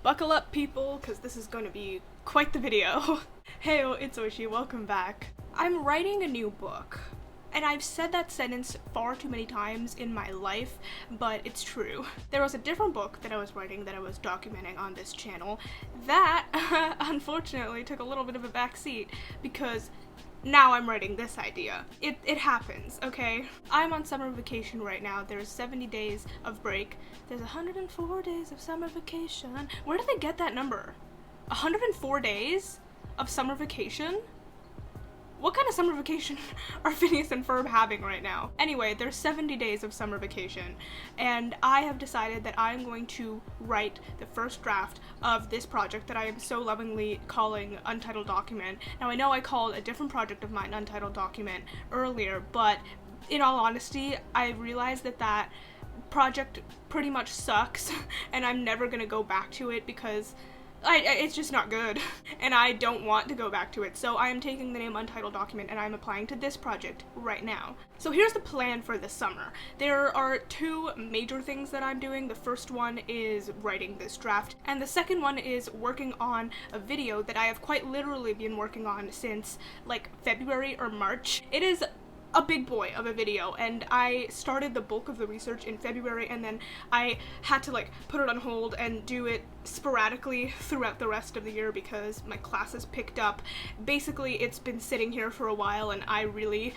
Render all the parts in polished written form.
Buckle up, people, because this is going to be quite the video. Hey, it's Oishi, welcome back. I'm writing a new book, and I've said that sentence far too many times in my life, but it's true. There was a different book that I was writing that I was documenting on this channel that, unfortunately, took a little bit of a backseat because now I'm writing this idea. It happens, okay? I'm on summer vacation right now. There's 70 days of break. There's 104 days of summer vacation. Where did they get that number? 104 days of summer vacation? What kind of summer vacation are Phineas and Ferb having right now? Anyway, there's 70 days of summer vacation, and I have decided that I'm going to write the first draft of this project that I am so lovingly calling Untitled Document. Now, I know I called a different project of mine Untitled Document earlier, but in all honesty, I realized that that project pretty much sucks, and I'm never gonna go back to it because it's just not good, and I don't want to go back to it, so I am taking the name Untitled Document and I'm applying to this project right now. So here's the plan for this summer. There are two major things that I'm doing. The first one is writing this draft, and the second one is working on a video that I have quite literally been working on since like February or March. It is a big boy of a video, and I started the bulk of the research in February, and then I had to like put it on hold and do it sporadically throughout the rest of the year because my classes picked up. Basically, it's been sitting here for a while, and I really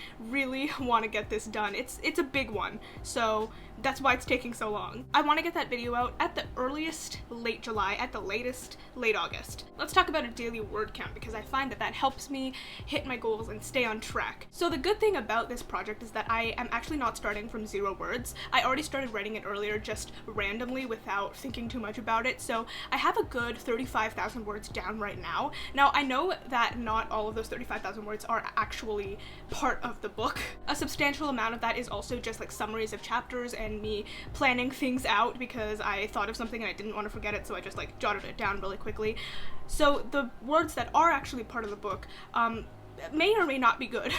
want to get this done. It's a big one, so that's why it's taking so long. I want to get that video out at the earliest late July, at the latest late August. Let's talk about a daily word count because I find that that helps me hit my goals and stay on track. So the good thing about this project is that I am actually not starting from 0 words. I already started writing it earlier just randomly without thinking too much about it, so I have a good 35,000 words down right now. Now, I know that not all of those 35,000 words are actually part of the book. A substantial amount of that is also just like summaries of chapters and me planning things out because I thought of something and I didn't want to forget it, so I just like jotted it down really quickly. So the words that are actually part of the book may or may not be good,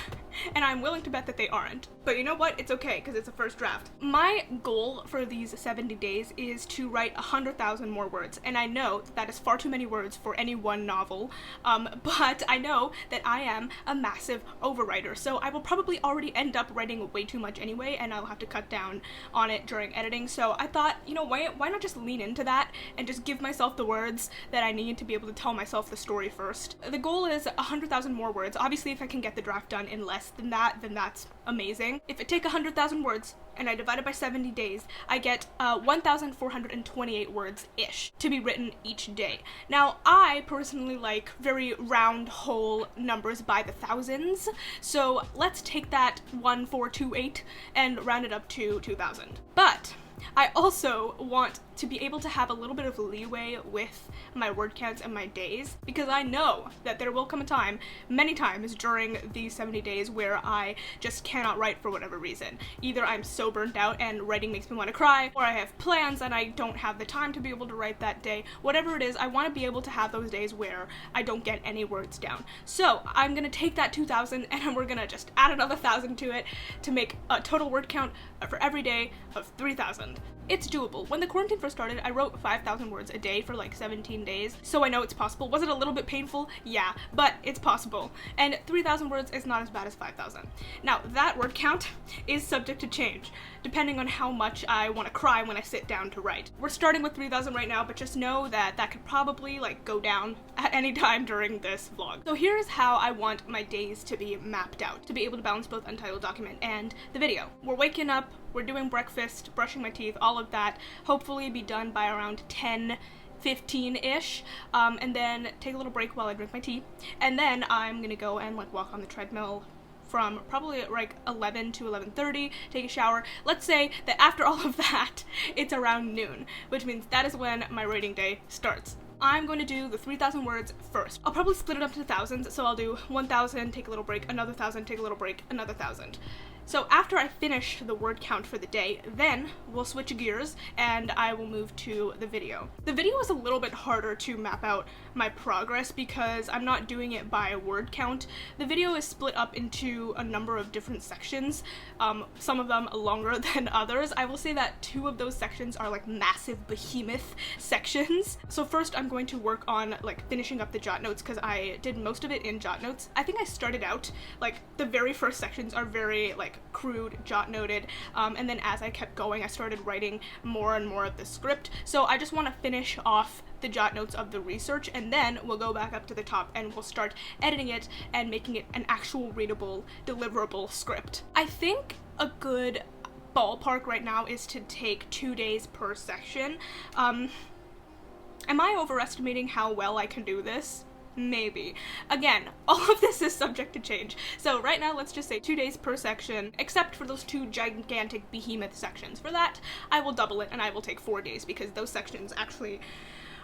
and I'm willing to bet that they aren't. But you know what? It's okay, because it's a first draft. My goal for these 70 days is to write 100,000 more words, and I know that is far too many words for any one novel, but I know that I am a massive overwriter, so I will probably already end up writing way too much anyway, and I'll have to cut down on it during editing, so I thought, you know, why not just lean into that and just give myself the words that I need to be able to tell myself the story first. The goal is 100,000 more words. Obviously, if I can get the draft done in less than that, then that's amazing. If it take 100,000 words and I divide it by 70 days, I get 1,428 words-ish to be written each day. Now, I personally like very round, whole numbers by the thousands, so let's take that 1,428 and round it up to 2,000. But I also want to be able to have a little bit of leeway with my word counts and my days, because I know that there will come a time, many times during these 70 days, where I just cannot write for whatever reason. Either I'm so burnt out and writing makes me want to cry, or I have plans and I don't have the time to be able to write that day. Whatever it is, I want to be able to have those days where I don't get any words down. So I'm gonna take that 2,000 and we're gonna just add another 1,000 to it to make a total word count for every day of 3,000. It's doable. When the quarantine first started, I wrote 5,000 words a day for like 17 days, so I know it's possible. Was it a little bit painful? Yeah, but it's possible. And 3,000 words is not as bad as 5,000. Now, that word count is subject to change, depending on how much I want to cry when I sit down to write. We're starting with 3,000 right now, but just know that that could probably like go down at any time during this vlog. So here's how I want my days to be mapped out, to be able to balance both Untitled Document and the video. We're waking up, we're doing breakfast, brushing my teeth, all of that, hopefully be done by around 10:15-ish, and then take a little break while I drink my tea, and then I'm gonna go and like walk on the treadmill from probably like 11 to 11:30, take a shower. Let's say that after all of that, it's around noon, which means that is when my writing day starts. I'm going to do the 3,000 words first. I'll probably split it up to thousands, so I'll do 1,000, take a little break, another 1,000, take a little break, another 1,000. So after I finish the word count for the day, then we'll switch gears and I will move to the video. The video is a little bit harder to map out my progress because I'm not doing it by word count. The video is split up into a number of different sections, some of them longer than others. I will say that 2 of those sections are like massive behemoth sections. So first I'm going to work on like finishing up the jot notes because I did most of it in jot notes. I think I started out like the very first sections are very like crude jot noted, and then as I kept going I started writing more and more of the script. So I just want to finish off the jot notes of the research and then we'll go back up to the top and we'll start editing it and making it an actual readable, deliverable script. I think a good ballpark right now is to take 2 days per section. Am I overestimating how well I can do this? Maybe. Again, all of this is subject to change. So right now, let's just say 2 days per section, except for those 2 gigantic behemoth sections. For that, I will double it and I will take 4 days because those sections actually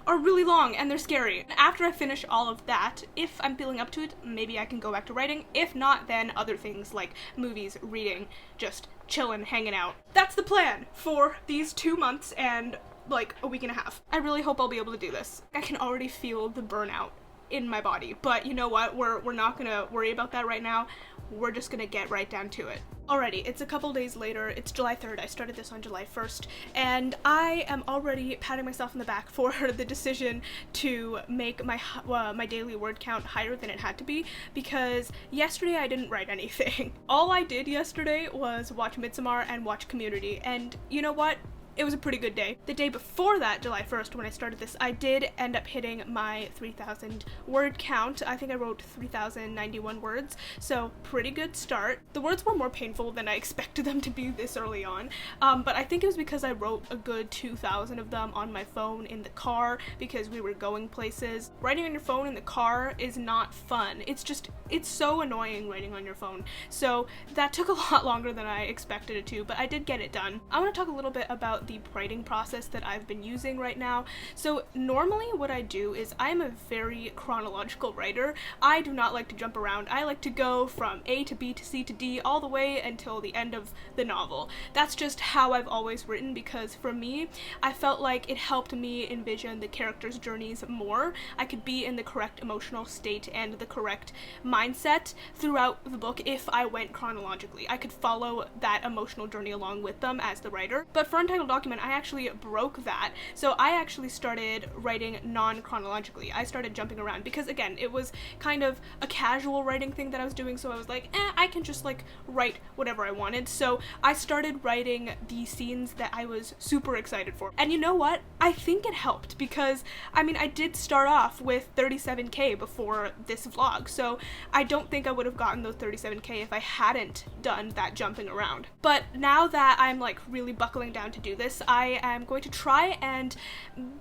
are really long and they're scary. After I finish all of that, if I'm feeling up to it, maybe I can go back to writing. If not, then other things like movies, reading, just chillin', hanging out. That's the plan for these 2 months and like a week and a half. I really hope I'll be able to do this. I can already feel the burnout in my body, but you know what, we're not gonna worry about that right now. We're just gonna get right down to it. Alrighty, it's a couple days later. It's July 3rd. I started this on July 1st, and I am already patting myself on the back for the decision to make my daily word count higher than it had to be, because yesterday I didn't write anything. All I did yesterday was watch Midsommar and watch Community, and you know what? It was a pretty good day. The day before that, July 1st, when I started this, I did end up hitting my 3,000 word count. I think I wrote 3,091 words, so pretty good start. The words were more painful than I expected them to be this early on, but I think it was because I wrote a good 2,000 of them on my phone in the car because we were going places. Writing on your phone in the car is not fun. It's so annoying writing on your phone. So that took a lot longer than I expected it to, but I did get it done. I want to talk a little bit about the writing process that I've been using right now. So normally what I do is I'm a very chronological writer. I do not like to jump around. I like to go from A to B to C to D all the way until the end of the novel. That's just how I've always written because for me, I felt like it helped me envision the characters' journeys more. I could be in the correct emotional state and the correct mindset throughout the book if I went chronologically. I could follow that emotional journey along with them as the writer. But for Untitled Document, I actually broke that. So I actually started writing non-chronologically. I started jumping around because again, it was kind of a casual writing thing that I was doing, so I was like, I can just like write whatever I wanted. So I started writing the scenes that I was super excited for. And you know what? I think it helped because, I mean, I did start off with 37K before this vlog, so I don't think I would have gotten those 37K if I hadn't done that jumping around. But now that I'm like really buckling down to do this, I am going to try and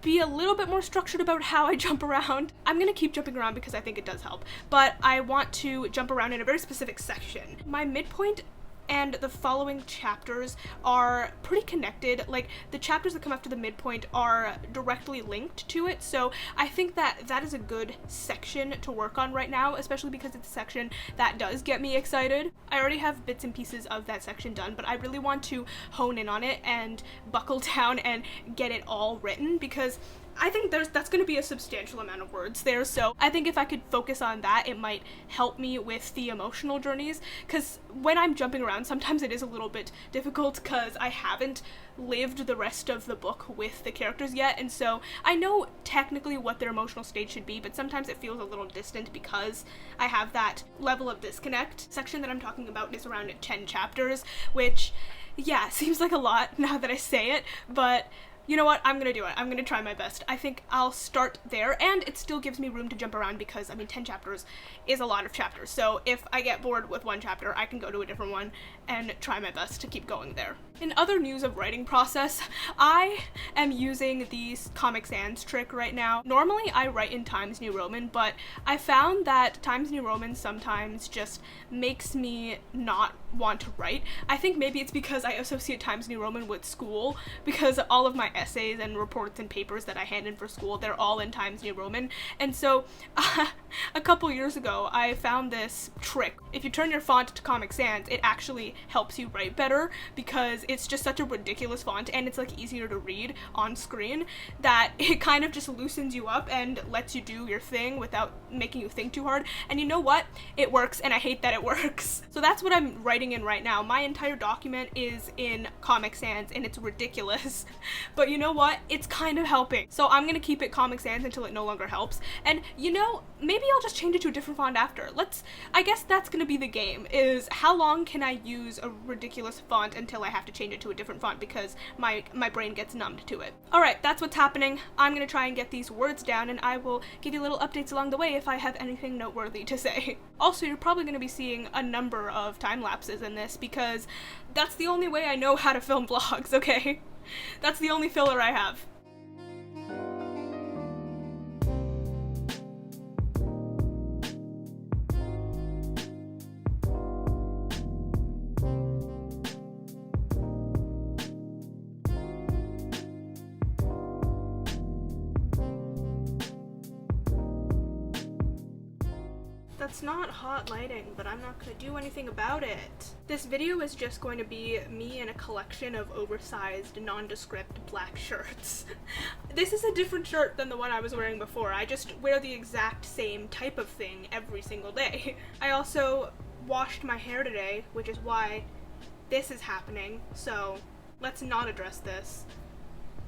be a little bit more structured about how I jump around. I'm gonna keep jumping around because I think it does help, but I want to jump around in a very specific section. My midpoint and the following chapters are pretty connected. Like, the chapters that come after the midpoint are directly linked to it, so I think that that is a good section to work on right now, especially because it's a section that does get me excited. I already have bits and pieces of that section done, but I really want to hone in on it and buckle down and get it all written because I think that's going to be a substantial amount of words there, so I think if I could focus on that, it might help me with the emotional journeys, because when I'm jumping around, sometimes it is a little bit difficult because I haven't lived the rest of the book with the characters yet, and so I know technically what their emotional state should be, but sometimes it feels a little distant because I have that level of disconnect. Section that I'm talking about is around 10 chapters, which, yeah, seems like a lot now that I say it, but you know what? I'm gonna do it. I'm gonna try my best. I think I'll start there, and it still gives me room to jump around because, I mean, 10 chapters is a lot of chapters. So if I get bored with one chapter, I can go to a different one and try my best to keep going there. In other news of writing process, I am using the Comic Sans trick right now. Normally I write in Times New Roman, but I found that Times New Roman sometimes just makes me not want to write. I think maybe it's because I associate Times New Roman with school because all of my essays and reports and papers that I hand in for school, they're all in Times New Roman. And so a couple years ago, I found this trick. If you turn your font to Comic Sans, it actually helps you write better because it's just such a ridiculous font and it's like easier to read on screen that it kind of just loosens you up and lets you do your thing without making you think too hard. And you know what? It works, and I hate that it works. So that's what I'm writing in right now. My entire document is in Comic Sans and it's ridiculous. But you know what? It's kind of helping. So I'm gonna keep it Comic Sans until it no longer helps. And you know, maybe I'll just change it to a different font after. I guess that's gonna be the game, is how long can I use a ridiculous font until I have to change it to a different font because my brain gets numbed to it. Alright, that's what's happening. I'm gonna try and get these words down and I will give you little updates along the way if I have anything noteworthy to say. Also, you're probably gonna be seeing a number of time lapses in this because that's the only way I know how to film vlogs, okay? That's the only filler I have. That's not hot lighting, but I'm not gonna do anything about it. This video is just going to be me in a collection of oversized, nondescript black shirts. This is a different shirt than the one I was wearing before. I just wear the exact same type of thing every single day. I also washed my hair today, which is why this is happening, so let's not address this.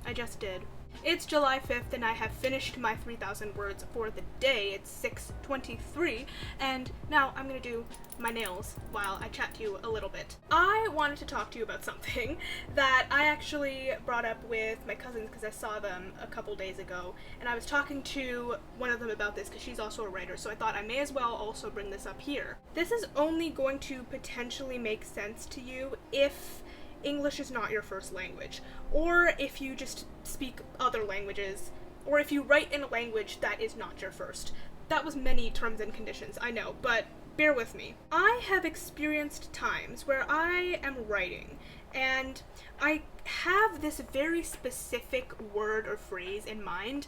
I just did. It's July 5th and I have finished my 3,000 words for the day. It's 6:23 and now I'm gonna do my nails while I chat to you a little bit. I wanted to talk to you about something that I actually brought up with my cousins because I saw them a couple days ago and I was talking to one of them about this because she's also a writer, so I thought I may as well also bring this up here. This is only going to potentially make sense to you if English is not your first language, or if you just speak other languages, or if you write in a language that is not your first. That was many terms and conditions, I know, but bear with me. I have experienced times where I am writing, and I have this very specific word or phrase in mind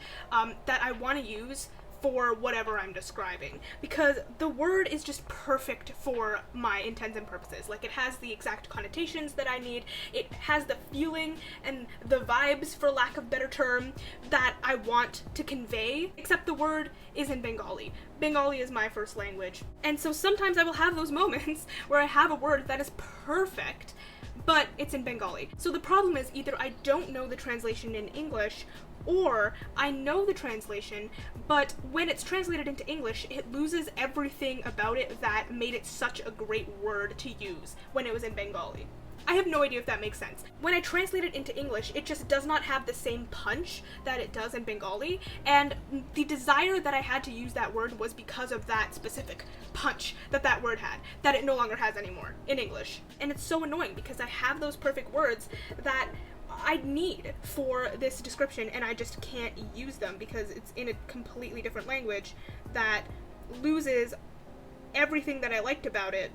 that I want to use for whatever I'm describing, because the word is just perfect for my intents and purposes. Like, it has the exact connotations that I need, it has the feeling and the vibes, for lack of a better term, that I want to convey, except the word is in Bengali. Bengali is my first language, and so sometimes I will have those moments where I have a word that is perfect, but it's in Bengali. So the problem is either I don't know the translation in English, or I know the translation, but when it's translated into English, it loses everything about it that made it such a great word to use when it was in Bengali. I have no idea if that makes sense. When I translate it into English, it just does not have the same punch that it does in Bengali, and the desire that I had to use that word was because of that specific punch that that word had, that it no longer has anymore in English. And it's so annoying because I have those perfect words that I need for this description and I just can't use them because it's in a completely different language that loses everything that I liked about it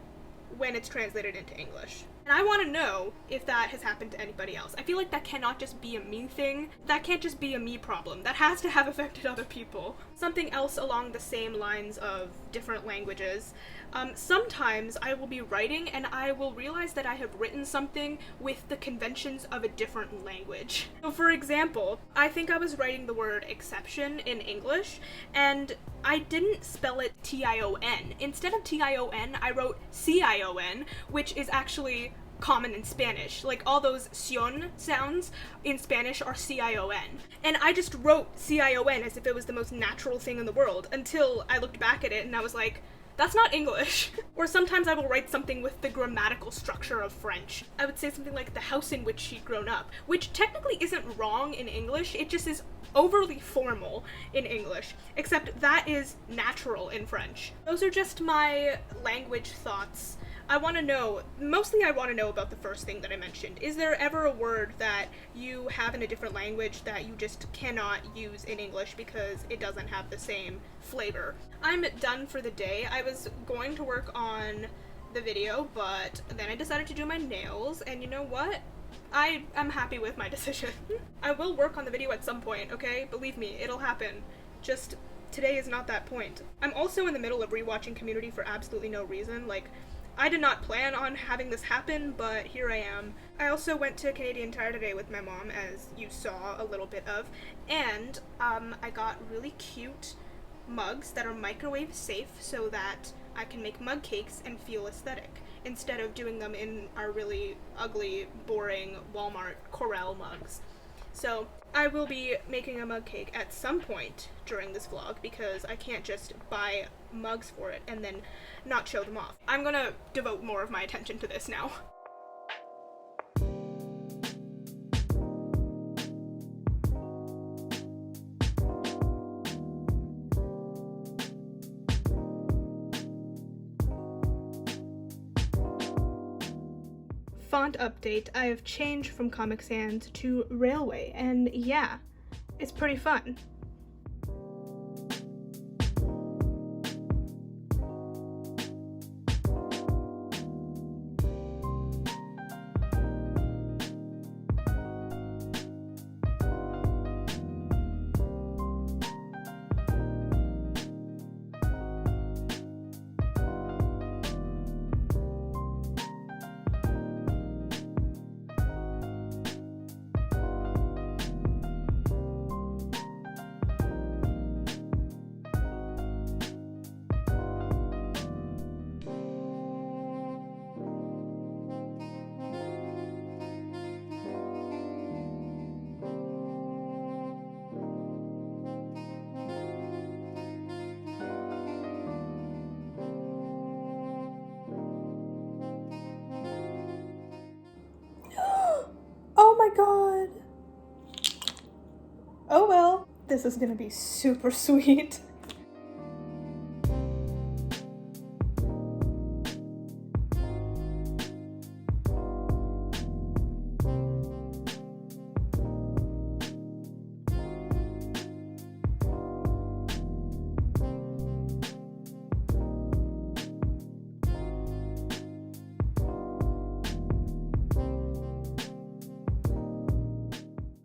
when it's translated into English. And I want to know if that has happened to anybody else. I feel like that cannot just be a me thing. That can't just be a me problem. That has to have affected other people. Something else along the same lines of different languages. Sometimes I will be writing and I will realize that I have written something with the conventions of a different language. So for example, I think I was writing the word exception in English and I didn't spell it T-I-O-N. Instead of T-I-O-N, I wrote C-I-O-N, which is actually common in Spanish. Like, all those sion sounds in Spanish are C-I-O-N. And I just wrote C-I-O-N as if it was the most natural thing in the world until I looked back at it and I was like, that's not English. Or sometimes I will write something with the grammatical structure of French. I would say something like the house in which she'd grown up, which technically isn't wrong in English, it just is overly formal in English, except that is natural in French. Those are just my language thoughts. I want to know, mostly I want to know about the first thing that I mentioned. Is there ever a word that you have in a different language that you just cannot use in English because it doesn't have the same flavor? I'm done for the day. I was going to work on the video, but then I decided to do my nails, and you know what? I am happy with my decision. I will work on the video at some point, okay? Believe me, it'll happen. Just today is not that point. I'm also in the middle of rewatching Community for absolutely no reason. Like, I did not plan on having this happen, but here I am. I also went to Canadian Tire today with my mom, as you saw a little bit of, and I got really cute mugs that are microwave safe so that I can make mug cakes and feel aesthetic, instead of doing them in our really ugly, boring Walmart Corel mugs. So I will be making a mug cake at some point during this vlog because I can't just buy mugs for it and then not show them off. I'm gonna devote more of my attention to this now. Font update, I have changed from Comic Sans to Railway, and yeah, it's pretty fun. Oh my god! Oh well, this is gonna be super sweet.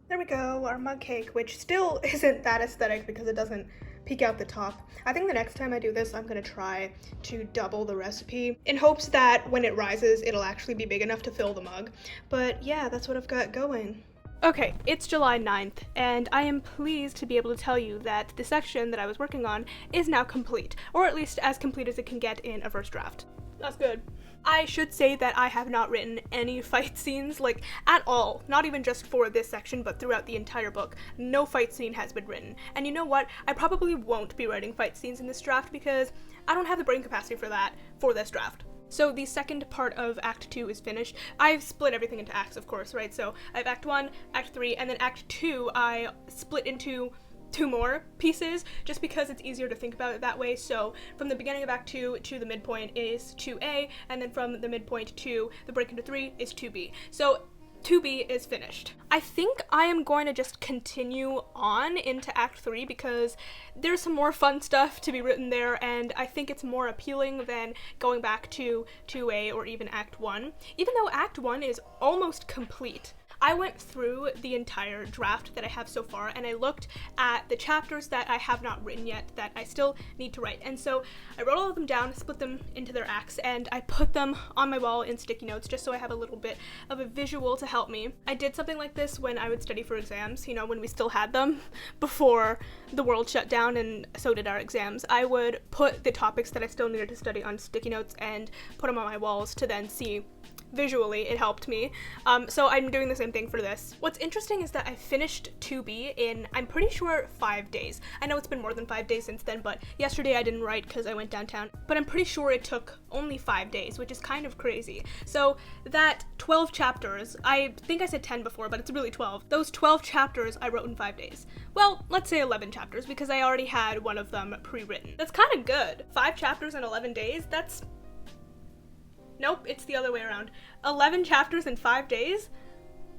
There we go, our mug cake, which still isn't that aesthetic because it doesn't peek out the top. I think the next time I do this, I'm gonna try to double the recipe in hopes that when it rises, it'll actually be big enough to fill the mug. But yeah, that's what I've got going. Okay, it's July 9th, and I am pleased to be able to tell you that the section that I was working on is now complete, or at least as complete as it can get in a first draft. That's good. I should say that I have not written any fight scenes, like, at all. Not even just for this section, but throughout the entire book. No fight scene has been written. And you know what? I probably won't be writing fight scenes in this draft because I don't have the brain capacity for that for this draft. So the second part of Act 2 is finished. I've split everything into acts, of course, right? So I have Act 1, Act 3, and then Act 2 I split into 2 more pieces just because it's easier to think about it that way. So from the beginning of Act 2 to the midpoint is 2A, and then from the midpoint to the break into 3 is 2B. So 2B is finished. I think I am going to just continue on into Act 3 because there's some more fun stuff to be written there, and I think it's more appealing than going back to 2A or even Act 1, even though Act 1 is almost complete. I went through the entire draft that I have so far and I looked at the chapters that I have not written yet that I still need to write. And so I wrote all of them down, split them into their acts, and I put them on my wall in sticky notes just so I have a little bit of a visual to help me. I did something like this when I would study for exams, you know, when we still had them before the world shut down, and so did our exams. I would put the topics that I still needed to study on sticky notes and put them on my walls to then see visually. It helped me. So I'm doing the same thing for this. What's interesting is that I finished 2B in, I'm pretty sure, 5 days. I know it's been more than 5 days since then, but yesterday I didn't write because I went downtown. But I'm pretty sure it took only 5 days, which is kind of crazy. So that 12 chapters, I think I said 10 before, but it's really 12. Those 12 chapters I wrote in 5 days. Well, let's say 11 chapters because I already had one of them pre-written. That's kind of good. 5 chapters in 11 days, that's... Nope, it's the other way around. 11 chapters in 5 days?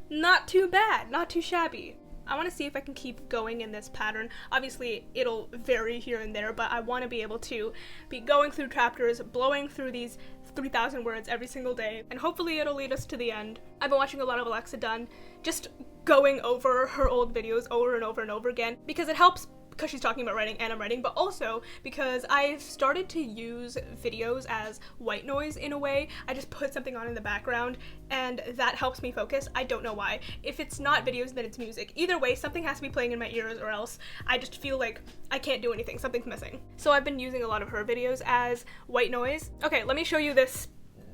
Not too bad, not too shabby. I want to see if I can keep going in this pattern. Obviously, it'll vary here and there, but I want to be able to be going through chapters, blowing through these 3,000 words every single day, and hopefully it'll lead us to the end. I've been watching a lot of Alexa Dunn, just going over her old videos over and over and over again, because it helps because she's talking about writing and I'm writing, but also because I've started to use videos as white noise in a way. I just put something on in the background and that helps me focus. I don't know why. If it's not videos, then it's music. Either way, something has to be playing in my ears or else I just feel like I can't do anything. Something's missing. So I've been using a lot of her videos as white noise. Okay, let me show you this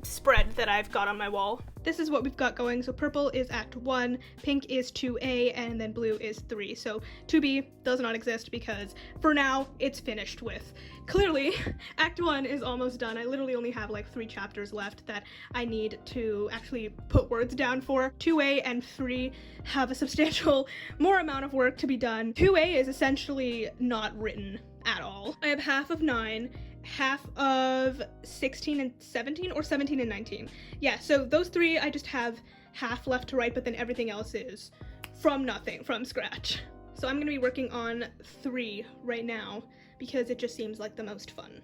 spread that I've got on my wall. This is what we've got going. So purple is Act 1, pink is 2A, and then blue is 3. So 2B does not exist because for now it's finished with. Clearly, Act 1 is almost done. I literally only have like 3 chapters left that I need to actually put words down for. 2A and 3 have a substantial more amount of work to be done. 2A is essentially not written at all. I have half of 9, half of 16 and 17, or 17 and 19. Yeah, so those 3 I just have half left to write, but then everything else is from nothing, from scratch. So I'm gonna be working on 3 right now because it just seems like the most fun.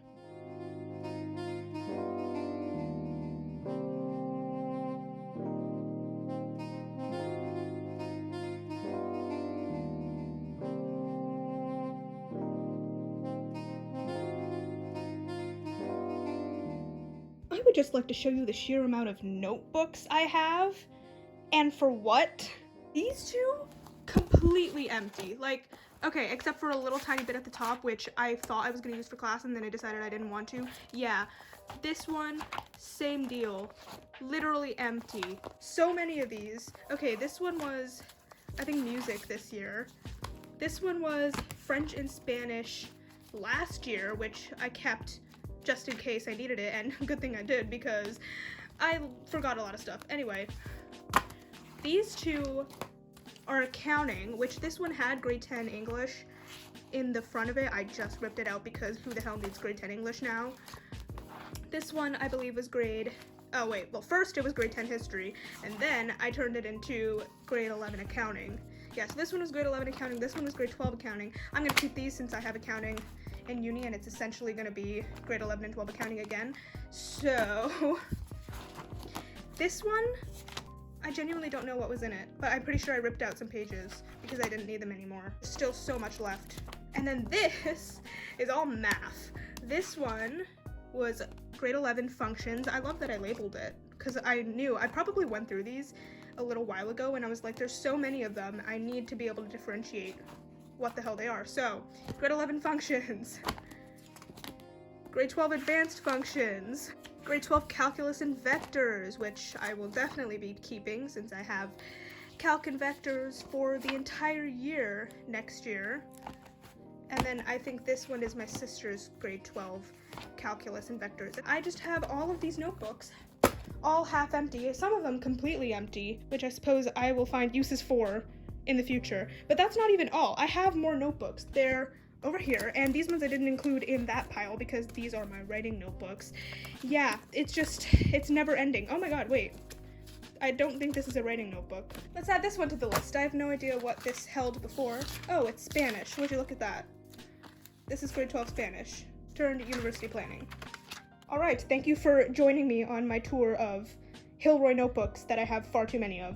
I would just like to show you the sheer amount of notebooks I have, and for what? These 2 completely empty. Like, okay, except for a little tiny bit at the top, which I thought I was gonna use for class and then I decided I didn't want to. Yeah, this one, same deal. Literally empty. So many of these. Okay, this one was, I think, music this year. This one was French and Spanish last year, which I kept just in case I needed it, and good thing I did because I forgot a lot of stuff. Anyway, these 2 are accounting, which this one had grade 10 English in the front of it. I just ripped it out because who the hell needs grade 10 English now? This one I believe was first it was grade 10 history, and then I turned it into grade 11 accounting. Yeah, so this one was grade 11 accounting, this one was grade 12 accounting. I'm gonna keep these since I have accounting in uni and it's essentially gonna be grade 11 and 12 accounting again. So this one, I genuinely don't know what was in it, but I'm pretty sure I ripped out some pages because I didn't need them anymore. There's still so much left. And then this is all math. This one was grade 11 functions. I love that I labeled it because I knew I probably went through these a little while ago and I was like, there's so many of them, I need to be able to differentiate what the hell they are. So, grade 11 functions, grade 12 advanced functions, grade 12 calculus and vectors, which I will definitely be keeping since I have calc and vectors for the entire year next year. And then I think this one is my sister's grade 12 calculus and vectors. I just have all of these notebooks, all half empty, some of them completely empty, which I suppose I will find uses for in the future. But that's not even all. I have more notebooks. They're over here, and these ones I didn't include in that pile because these are my writing notebooks. Yeah, it's never ending. Oh my god, wait. I don't think this is a writing notebook. Let's add this one to the list. I have no idea what this held before. Oh, it's Spanish. Would you look at that? This is grade 12 Spanish. Turned university planning. All right, thank you for joining me on my tour of Hilroy notebooks that I have far too many of.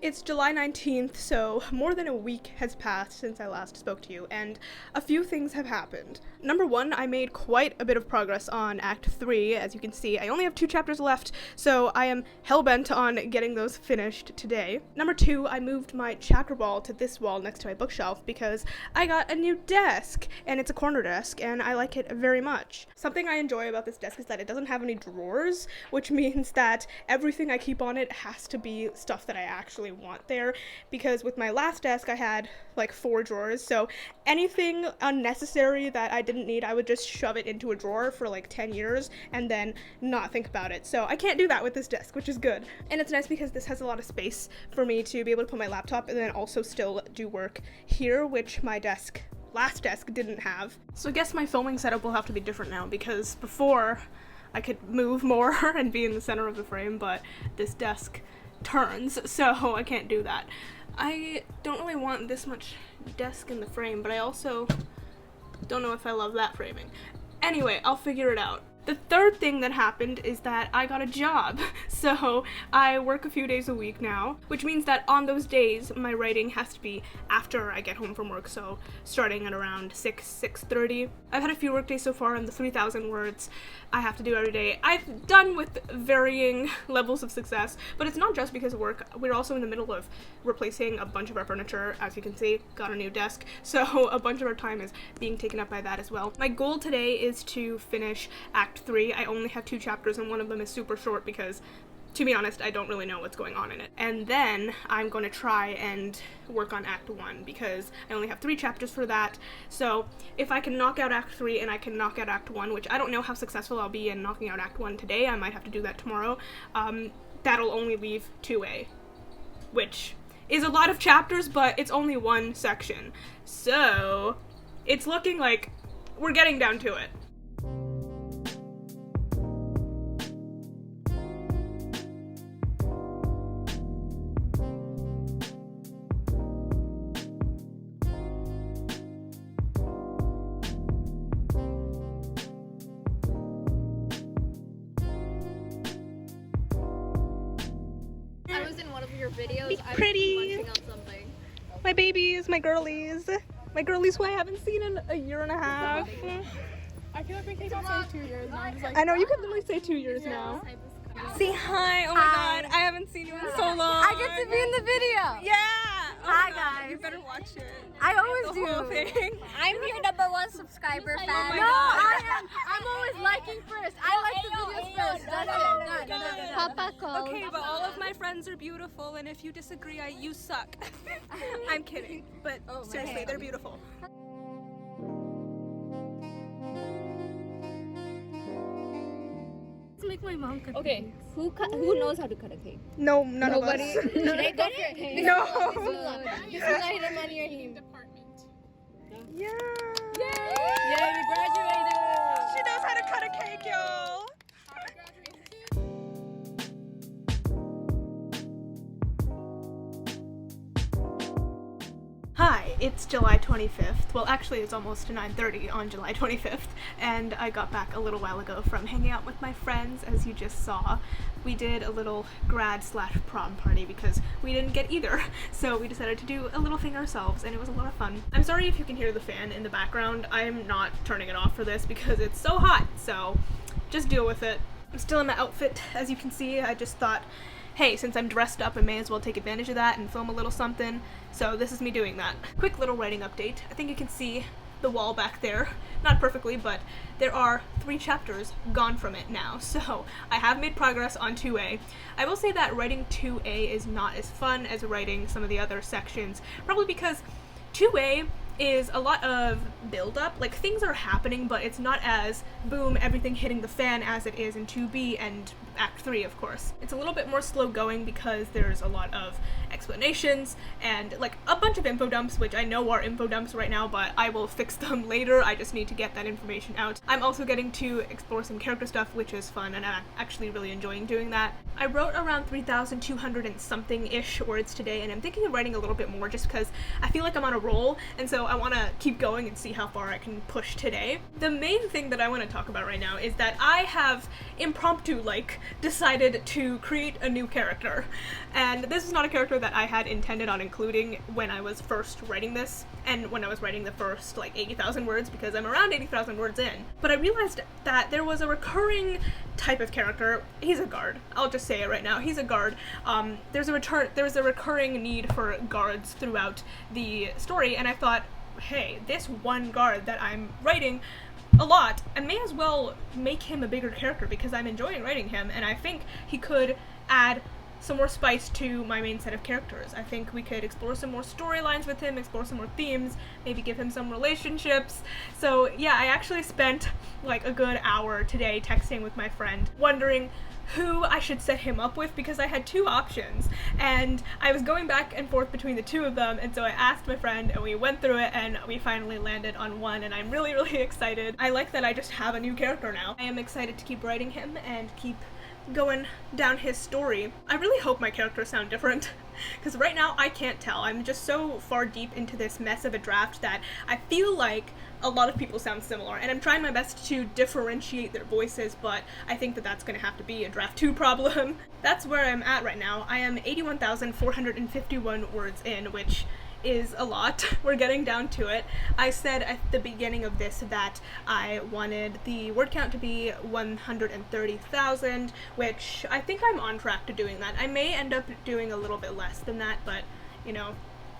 It's July 19th, so more than a week has passed since I last spoke to you, and a few things have happened. Number 1, I made quite a bit of progress on Act 3. As you can see, I only have 2 chapters left, so I am hell-bent on getting those finished today. Number 2, I moved my chapter wall to this wall next to my bookshelf because I got a new desk, and it's a corner desk, and I like it very much. Something I enjoy about this desk is that it doesn't have any drawers, which means that everything I keep on it has to be stuff that I actually really want there, because with my last desk I had like 4 drawers, so anything unnecessary that I didn't need I would just shove it into a drawer for like 10 years and then not think about it. So I can't do that with this desk, which is good. And it's nice because this has a lot of space for me to be able to put my laptop and then also still do work here, which my last desk didn't have. So I guess my filming setup will have to be different now, because before I could move more and be in the center of the frame, but this desk turns, so I can't do that. I don't really want this much desk in the frame, but I also don't know if I love that framing. Anyway, I'll figure it out. The third thing that happened is that I got a job. So I work a few days a week now, which means that on those days my writing has to be after I get home from work, so starting at around 6:30. I've had a few work days so far, and the 3,000 words I have to do every day I've done with varying levels of success, but it's not just because of work. We're also in the middle of replacing a bunch of our furniture. As you can see, got a new desk, so a bunch of our time is being taken up by that as well. My goal today is to finish Act 3. I only have 2 chapters, and one of them is super short because, to be honest, I don't really know what's going on in it. And then I'm going to try and work on Act 1 because I only have 3 chapters for that. So if I can knock out Act 3 and I can knock out Act 1, which I don't know how successful I'll be in knocking out Act 1 today, I might have to do that tomorrow, that'll only leave 2A, which is a lot of chapters, but it's only one section. So it's looking like we're getting down to it. I was in one of your videos. Be pretty. I was munching on something. My babies, my girlies who I haven't seen in a year and a half. I feel like we can't say 2 years now. I'm just like, I know, you can literally say 2 years now. Say hi. Oh my god, I haven't seen you in so long. I get to be in the video. Yeah. Oh Hi, my God, guys. you better watch it. I always The do. whole thing. I'm your #1 subscriber fan. my No, God. I'm always liking first. I like the videos first. That's it. Done. Papa called. Okay, but all of my friends are beautiful, and if you disagree, you suck. I'm kidding, but seriously, they're beautiful. Let's make my mom cut. okay. Who knows how to cut a cake? No, none of us. Should I cut it? No. Bismillah rahman rahim. Yeah. Yeah, we graduated. She knows how to cut a cake, y'all. Hi, it's July 25th. Well, actually, it's almost 9:30 on July 25th, and I got back a little while ago from hanging out with my friends, as you just saw. We did a little grad/prom party because we didn't get either, so we decided to do a little thing ourselves, and it was a lot of fun. I'm sorry if you can hear the fan in the background. I am not turning it off for this because it's so hot, so just deal with it. I'm still in my outfit, as you can see. I just thought, hey, since I'm dressed up, I may as well take advantage of that and film a little something, so this is me doing that. Quick little writing update. I think you can see the wall back there. Not perfectly, but there are 3 chapters gone from it now, so I have made progress on 2A. I will say that writing 2A is not as fun as writing some of the other sections, probably because 2A is a lot of build-up. Like, things are happening, but it's not as boom, everything hitting the fan as it is in 2B and Act 3, of course. It's a little bit more slow going because there's a lot of explanations and like a bunch of info dumps, which I know are info dumps right now, but I will fix them later. I just need to get that information out. I'm also getting to explore some character stuff, which is fun, and I'm actually really enjoying doing that. I wrote around 3,200 and something-ish words today, and I'm thinking of writing a little bit more just because I feel like I'm on a roll, and so I want to keep going and see how far I can push today. The main thing that I want to talk about right now is that I have impromptu, decided to create a new character. And this is not a character that I had intended on including when I was first writing this, and when I was writing the first 80,000 words, because I'm around 80,000 words in. But I realized that there was a recurring type of character. He's a guard. I'll just say it right now. He's a guard. There's a recurring need for guards throughout the story, and I thought, hey, this one guard that I'm writing a lot, I may as well make him a bigger character because I'm enjoying writing him, and I think he could add some more spice to my main set of characters. I think we could explore some more storylines with him, explore some more themes, maybe give him some relationships. So yeah, I actually spent like a good hour today texting with my friend, wondering who I should set him up with, because I had two options and I was going back and forth between the two of them, and so I asked my friend and we went through it and we finally landed on one, and I'm really excited. I like that I just have a new character now. I am excited to keep writing him and keep going down his story. I really hope my characters sound different, because right now I can't tell. I'm just so far deep into this mess of a draft that I feel like a lot of people sound similar, and I'm trying my best to differentiate their voices, but I think that that's going to have to be a draft 2 problem. That's where I'm at right now. I am 81,451 words in, which is a lot. We're getting down to it. I said at the beginning of this that I wanted the word count to be 130,000, which I think I'm on track to doing that. I may end up doing a little bit less than that, but you know,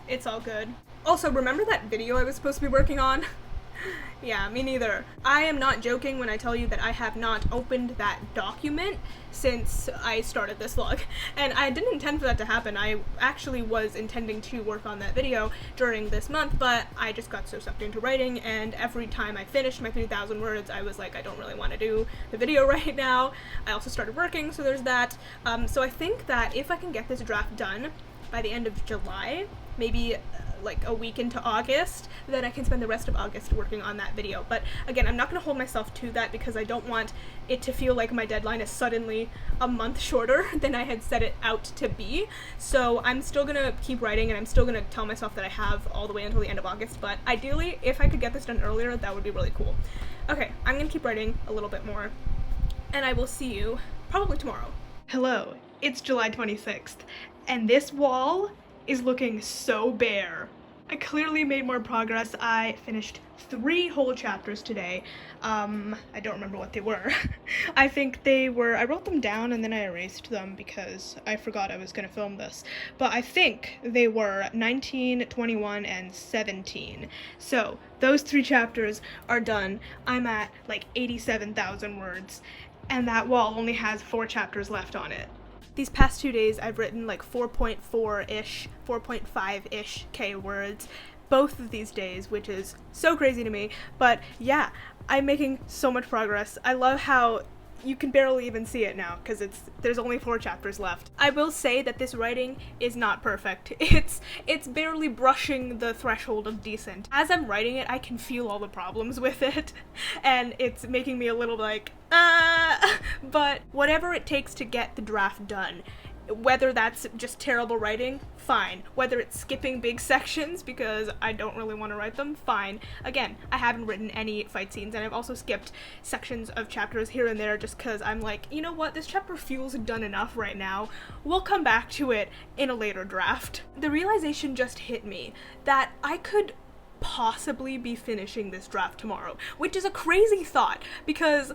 it's all good. Also, remember that video I was supposed to be working on? Yeah, me neither. I am not joking when I tell you that I have not opened that document since I started this vlog, and I didn't intend for that to happen. I actually was intending to work on that video during this month, but I just got so sucked into writing, and every time I finished my 3,000 words, I was like, I don't really want to do the video right now. I also started working, so there's that. So I think that if I can get this draft done by the end of July, maybe like a week into August, then I can spend the rest of August working on that video. But again, I'm not going to hold myself to that because I don't want it to feel like my deadline is suddenly a month shorter than I had set it out to be. So I'm still going to keep writing, and I'm still going to tell myself that I have all the way until the end of August, but ideally, if I could get this done earlier, that would be really cool. Okay, I'm going to keep writing a little bit more, and I will see you probably tomorrow. Hello, it's July 26th, and this wall is looking so bare. I clearly made more progress. I finished 3 whole chapters today. I don't remember what they were. I think they were, I wrote them down and then I erased them because I forgot I was gonna film this. But I think they were 19, 21, and 17. So those 3 chapters are done. I'm at like 87,000 words, and that wall only has 4 chapters left on it. These past 2 days, I've written like 4.4-ish, 4.5-ish K words, both of these days, which is so crazy to me. But yeah, I'm making so much progress. I love how you can barely even see it now because there's only 4 chapters left. I will say that this writing is not perfect. It's barely brushing the threshold of decent. As I'm writing it, I can feel all the problems with it, and it's making me a little like, but whatever it takes to get the draft done. Whether that's just terrible writing, fine. Whether it's skipping big sections because I don't really want to write them, fine. Again, I haven't written any fight scenes, and I've also skipped sections of chapters here and there just because I'm like, you know what, this chapter feels done enough right now. We'll come back to it in a later draft. The realization just hit me that I could possibly be finishing this draft tomorrow, which is a crazy thought because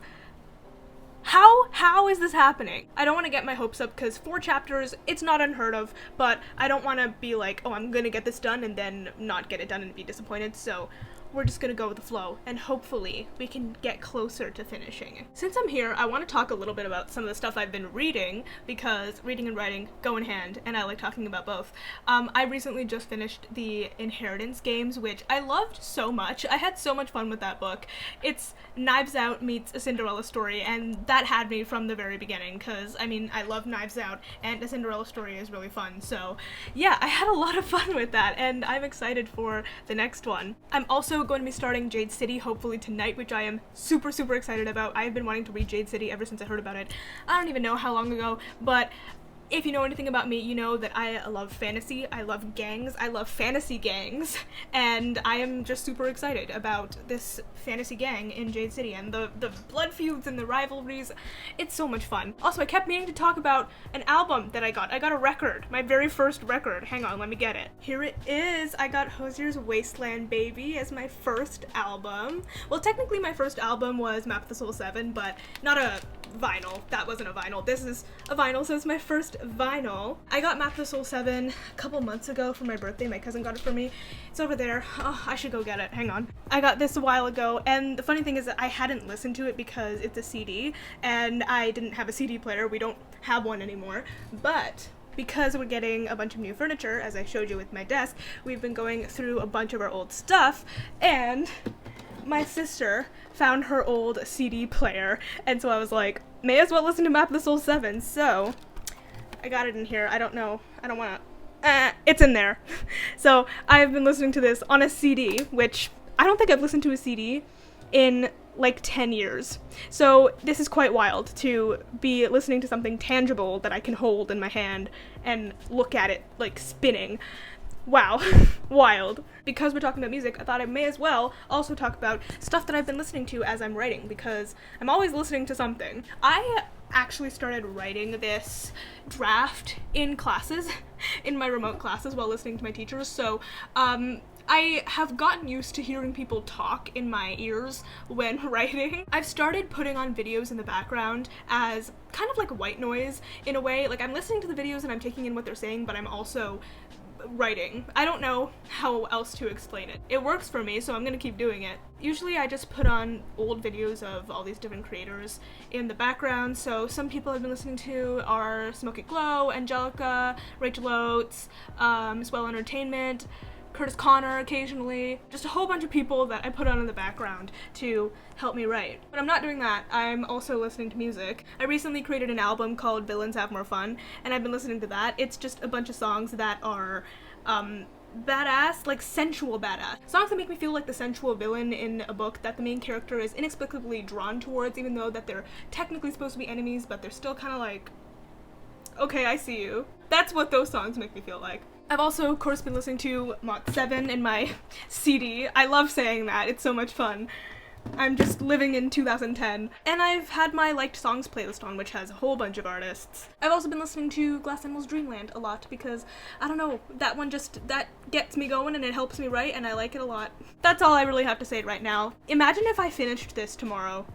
How is this happening? I don't want to get my hopes up because 4 chapters, it's not unheard of, but I don't want to be like, oh, I'm gonna get this done and then not get it done and be disappointed, so we're just gonna go with the flow, and hopefully we can get closer to finishing. Since I'm here, I want to talk a little bit about some of the stuff I've been reading, because reading and writing go in hand, and I like talking about both. I recently just finished the Inheritance games, which I loved so much. I had so much fun with that book. It's Knives Out meets A Cinderella Story, and that had me from the very beginning, because, I mean, I love Knives Out, and A Cinderella Story is really fun, so yeah, I had a lot of fun with that, and I'm excited for the next one. I'm also going to be starting Jade City hopefully tonight, which I am super excited about. I've been wanting to read Jade City ever since I heard about it. I don't even know how long ago, but if you know anything about me, you know that I love fantasy, I love gangs, I love fantasy gangs, and I am just super excited about this fantasy gang in Jade City and the blood feuds and the rivalries. It's so much fun. Also, I kept meaning to talk about an album that I got. I got a record, my very first record. Hang on, let me get it. Here it is. I got Hozier's Wasteland Baby as my first album. Well, technically my first album was Map of the Soul 7, but not a vinyl. That wasn't a vinyl. This is a vinyl, so it's my first vinyl. I got Map of the Soul 7 a couple months ago for my birthday. My cousin got it for me. It's over there. Oh, I should go get it. Hang on. I got this a while ago, and the funny thing is that I hadn't listened to it because it's a CD, and I didn't have a CD player. We don't have one anymore. But because we're getting a bunch of new furniture, as I showed you with my desk, we've been going through a bunch of our old stuff, and my sister found her old CD player, and so I was like, may as well listen to Map of the Soul 7, so I got it in here. I don't know, I don't wanna, it's in there. So I've been listening to this on a CD, which I don't think I've listened to a CD in like 10 years. So this is quite wild to be listening to something tangible that I can hold in my hand and look at it like spinning. Wow, wild. Because we're talking about music, I thought I may as well also talk about stuff that I've been listening to as I'm writing, because I'm always listening to something. I actually started writing this draft in classes, in my remote classes while listening to my teachers, so I have gotten used to hearing people talk in my ears when writing. I've started putting on videos in the background as kind of like white noise in a way. Like, I'm listening to the videos and I'm taking in what they're saying, but I'm also writing. I don't know how else to explain it. It works for me, so I'm gonna keep doing it. Usually I just put on old videos of all these different creators in the background, so some people I've been listening to are Smoke It Glow, Angelica, Rachel Oates, Swell Entertainment, Curtis Connor occasionally, just a whole bunch of people that I put on in the background to help me write. But I'm not doing that, I'm also listening to music. I recently created an album called Villains Have More Fun, and I've been listening to that. It's just a bunch of songs that are badass, like sensual badass. Songs that make me feel like the sensual villain in a book that the main character is inexplicably drawn towards, even though that they're technically supposed to be enemies, but they're still kind of like, okay, I see you. That's what those songs make me feel like. I've also, of course, been listening to Mach 7 in my CD. I love saying that, it's so much fun. I'm just living in 2010. And I've had my liked songs playlist on, which has a whole bunch of artists. I've also been listening to Glass Animals Dreamland a lot because, I don't know, that gets me going and it helps me write and I like it a lot. That's all I really have to say right now. Imagine if I finished this tomorrow.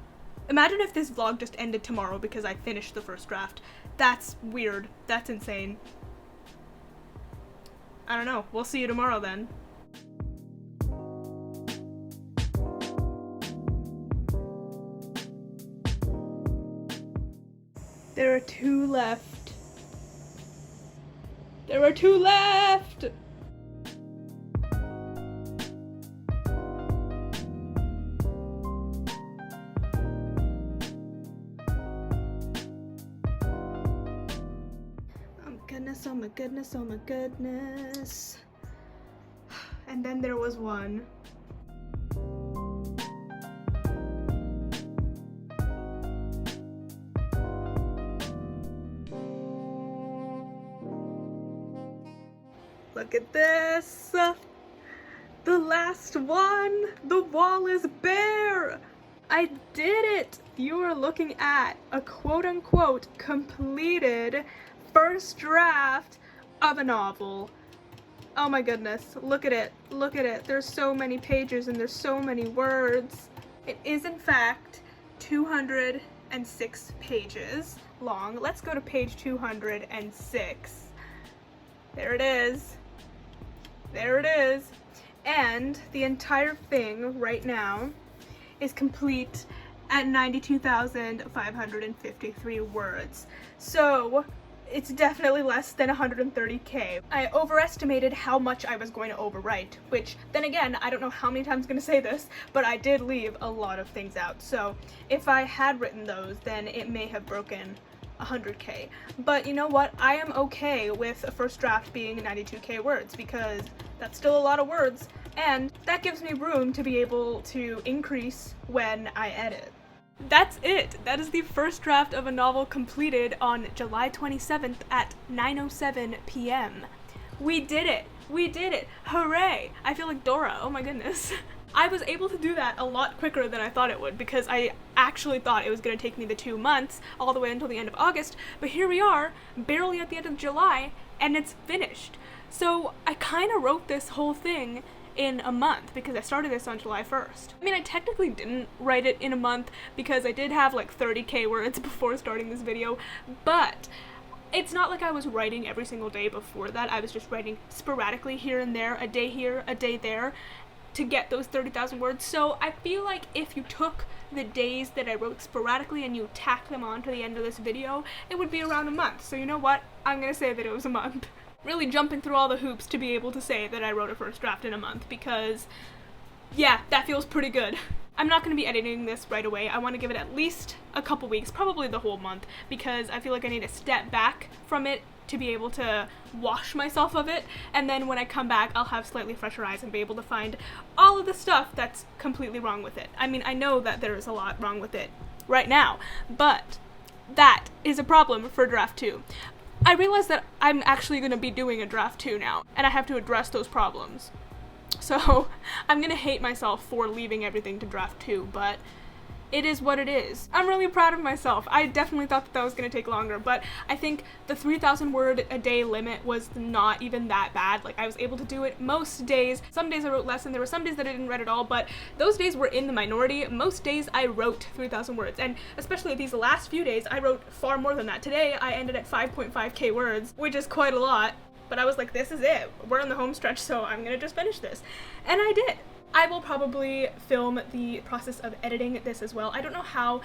Imagine if this vlog just ended tomorrow because I finished the first draft. That's weird. That's insane. I don't know. We'll see you tomorrow then. There are 2 left. There are 2 left! Oh my goodness, oh my goodness. And then there was one. Look at this. The last one. The wall is bare. I did it. You are looking at a quote-unquote completed first draft of a novel. Oh my goodness, look at it, look at it. There's so many pages and there's so many words. It is in fact 206 pages long. Let's go to page 206. There it is. There it is. And the entire thing right now is complete at 92,553 words. So it's definitely less than 130k. I overestimated how much I was going to overwrite, which then again, I don't know how many times I'm going to say this, but I did leave a lot of things out. So if I had written those, then it may have broken 100k. But you know what? I am okay with a first draft being 92k words because that's still a lot of words, and that gives me room to be able to increase when I edit. That's it! That is the first draft of a novel completed on July 27th at 9:07 p.m. We did it! We did it! Hooray! I feel like Dora, oh my goodness. I was able to do that a lot quicker than I thought it would because I actually thought it was going to take me the 2 months all the way until the end of August, but here we are, barely at the end of July, and it's finished. So I kind of wrote this whole thing in a month because I started this on July 1st. I mean, I technically didn't write it in a month because I did have like 30k words before starting this video, but it's not like I was writing every single day before that. I was just writing sporadically here and there, a day here, a day there. to get those 30,000 words. So I feel like if you took the days that I wrote sporadically and you tack them on to the end of this video, it would be around a month. So you know what? I'm gonna say that it was a month. Really jumping through all the hoops to be able to say that I wrote a first draft in a month, because yeah, that feels pretty good. I'm not going to be editing this right away. I want to give it at least a couple weeks, probably the whole month, because I feel like I need to step back from it to be able to wash myself of it, and then when I come back I'll have slightly fresher eyes and be able to find all of the stuff that's completely wrong with it. I mean, I know that there is a lot wrong with it right now, but that is a problem for draft 2. I realize that I'm actually going to be doing a draft 2 now, and I have to address those problems. So I'm gonna hate myself for leaving everything to draft 2, but it is what it is. I'm really proud of myself. I definitely thought that was gonna take longer, but I think the 3,000 word a day limit was not even that bad. Like, I was able to do it most days. Some days I wrote less, and there were some days that I didn't write at all, but those days were in the minority. Most days I wrote 3,000 words, and especially these last few days I wrote far more than that. Today I ended at 5.5k words, which is quite a lot. But I was like, this is it. We're in the home stretch, so I'm gonna just finish this. And I did. I will probably film the process of editing this as well. I don't know how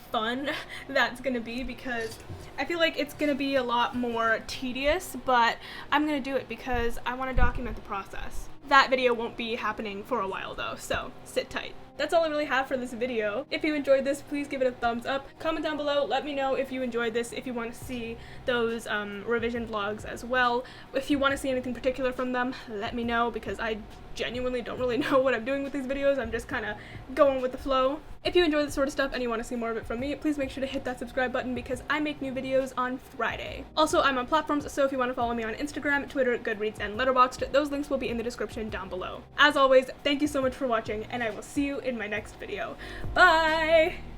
fun that's gonna be, because I feel like it's gonna be a lot more tedious, but I'm gonna do it because I want to document the process. That video won't be happening for a while though, so sit tight. That's all I really have for this video. If you enjoyed this, please give it a thumbs up. Comment down below, let me know if you enjoyed this, if you want to see those revision vlogs as well. If you want to see anything particular from them, let me know, because I genuinely don't really know what I'm doing with these videos. I'm just kind of going with the flow. If you enjoy this sort of stuff and you want to see more of it from me, please make sure to hit that subscribe button, because I make new videos on Friday. Also, I'm on platforms, so if you want to follow me on Instagram, Twitter, Goodreads, and Letterboxd, those links will be in the description down below. As always, thank you so much for watching, and I will see you in my next video. Bye!